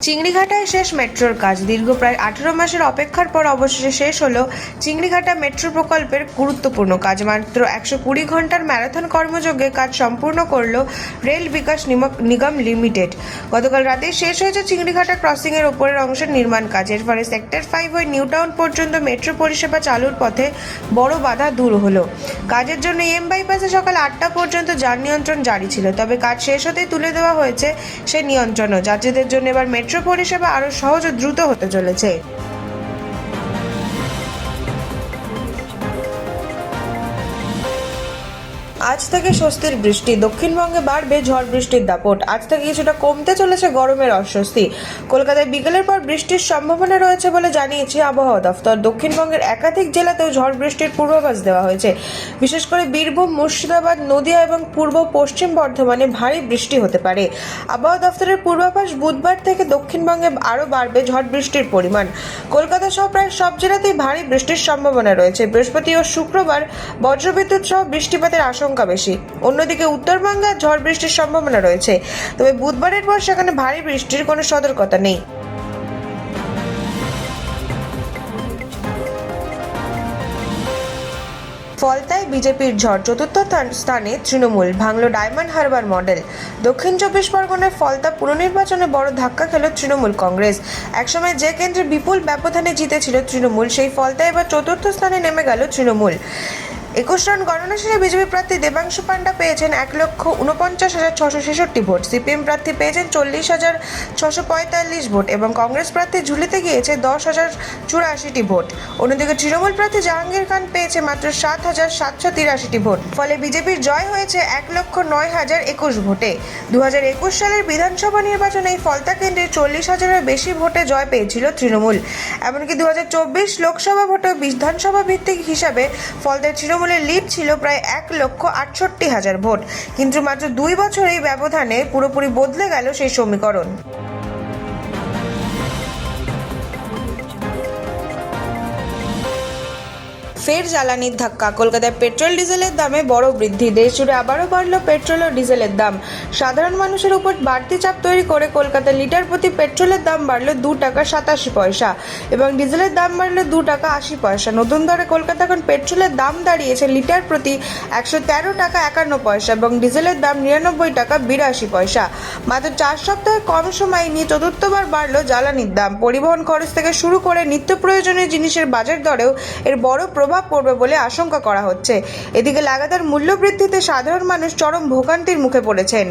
চিংড়িঘাটায় শেষ মেট্রোর কাজ। দীর্ঘ প্রায় 18 মাসের অপেক্ষার পর অবশেষে শেষ হলো চিংড়িঘাটা মেট্রো প্রকল্পের গুরুত্বপূর্ণ কাজ। মাত্র 120 ঘন্টার ম্যারাথন কর্মযজ্ঞে কাজ সম্পূর্ণ করল রেল বিকাশ নিগম লিমিটেড। গতকাল রাতে শেষ হয়েছে চিংড়িঘাটা ক্রসিংয়ের ওপরের অংশের নির্মাণ কাজ। এর ফলে সেক্টর 5 হয়ে নিউ টাউন পর্যন্ত মেট্রো পরিষেবা চালুর পথে বড় বাধা দূর হলো। কাজের জন্য এম বাইপাসে সকাল 8টা পর্যন্ত যান নিয়ন্ত্রণ জারি ছিল, তবে কাজ শেষ হতেই তুলে দেওয়া হয়েছে সেই নিয়ন্ত্রণও। যাত্রীদের জন্য এবার মেট্রো পরিষেবা আরো সহজ ও দ্রুত হতে চলেছে। আজ থেকে স্বস্তির বৃষ্টি। দক্ষিণবঙ্গে বাড়বে ঝড় বৃষ্টির দাপট। আজ থেকে কিছুটা কমতে চলেছে গরমের অস্বস্তি। কলকাতায় বিকেলের পর বৃষ্টির সম্ভাবনা রয়েছে বলে জানিয়েছে আবহাওয়া দফতর। দক্ষিণবঙ্গের একাধিক জেলাতেও ঝড় বৃষ্টির পূর্বাভাস দেওয়া হয়েছে। বিশেষ করে বীরভূম, মুর্শিদাবাদ, নদিয়া এবং পূর্ব পশ্চিম বর্ধমানে ভারী বৃষ্টি হতে পারে। আবহাওয়া দফতরের পূর্বাভাস, বুধবার থেকে দক্ষিণবঙ্গে আরও বাড়বে ঝড় বৃষ্টির পরিমাণ। কলকাতা সহ প্রায় সব জেলাতেই ভারী বৃষ্টির সম্ভাবনা রয়েছে। বৃহস্পতি ও শুক্রবার বজ্রবিদ্যুৎ সহ বৃষ্টিপাতের আশঙ্কা বেশি। অন্যদিকে উত্তরবঙ্গে ঝড় বৃষ্টির সম্ভাবনা রয়েছে, তবে বুধবারের পর সেখানে ভারী বৃষ্টির কোনো সতর্কতা নেই। ফলতায় বিজেপির ঝড়, চতুর্থ স্থানে তৃণমূল। ভাঙল ডায়মন্ড হারবার মডেল। দক্ষিণ 24 পরগনার ফলতা পুনর্নির্বাচনে বড় ধাক্কা খেল তৃণমূল কংগ্রেস। একসময় যে কেন্দ্রে বিপুল ব্যবধানে জিতেছিল তৃণমূল, সেই ফলতায় এবার চতুর্থ স্থানে নেমে গেল তৃণমূল। 21 রাউন্ড গণনা শেষে বিজেপি প্রার্থী দেবাংশু পান্ডা পেয়েছেন 1,49,666 ভোট, সিপিএম প্রার্থী পেয়েছেন 40,645 ভোট এবং কংগ্রেস প্রার্থী ঝুলিতে গিয়েছে 10,084 ভোট। অন্যদিকে তৃণমূল প্রার্থী জাহাঙ্গীর খান পেয়েছে মাত্র 7,783 ভোট। ফলে বিজেপির জয় হয়েছে 1,09,021 ভোটে। 2021 সালের বিধানসভা নির্বাচনে এই ফলতা কেন্দ্রে 40,000-এর বেশি ভোটে জয় পেয়েছিল তৃণমূল। এমনকি 2024 লোকসভা ভোটে বিধানসভা ভিত্তিক হিসাবে ফলতায় তৃণমূলের লিড ছিল প্রায় 1,68,000 ভোট, কিন্তু মাত্র 2 বছর এই ব্যবধানে পুরোপুরি বদলে গেল সেই সমীকরণ। ফের জ্বালানির ধাক্কা। কলকাতায় পেট্রোল ডিজেলের দামে বড় বৃদ্ধি। দেশ জুড়ে আবারও বাড়ল পেট্রোল ও ডিজেলের দাম। সাধারণ মানুষের উপর বাড়তি চাপ তৈরি করে কলকাতায় লিটার প্রতি পেট্রোলের দাম বাড়ল 2 টাকা 87 পয়সা এবং ডিজেলের দাম বাড়ল 2 টাকা 80 পয়সা। নতুন দরে কলকাতা এখন পেট্রোলের দাম দাঁড়িয়েছে লিটার প্রতি 113 টাকা 51 পয়সা এবং ডিজেলের দাম 99 টাকা 82 পয়সা। মাত্র 4 সপ্তাহের কম সময় নিয়ে চতুর্থবার বাড়ল জ্বালানির দাম। পরিবহন খরচ থেকে শুরু করে নিত্য প্রয়োজনীয় জিনিসের বাজার দরেও এর বড় প্রভাব পড়বে বলে আশঙ্কা করা হচ্ছে। এদিকে লাগাতার মূল্য বৃদ্ধিতে সাধারণ মানুষ চরম ভোগান্তির মুখে পড়েছেন।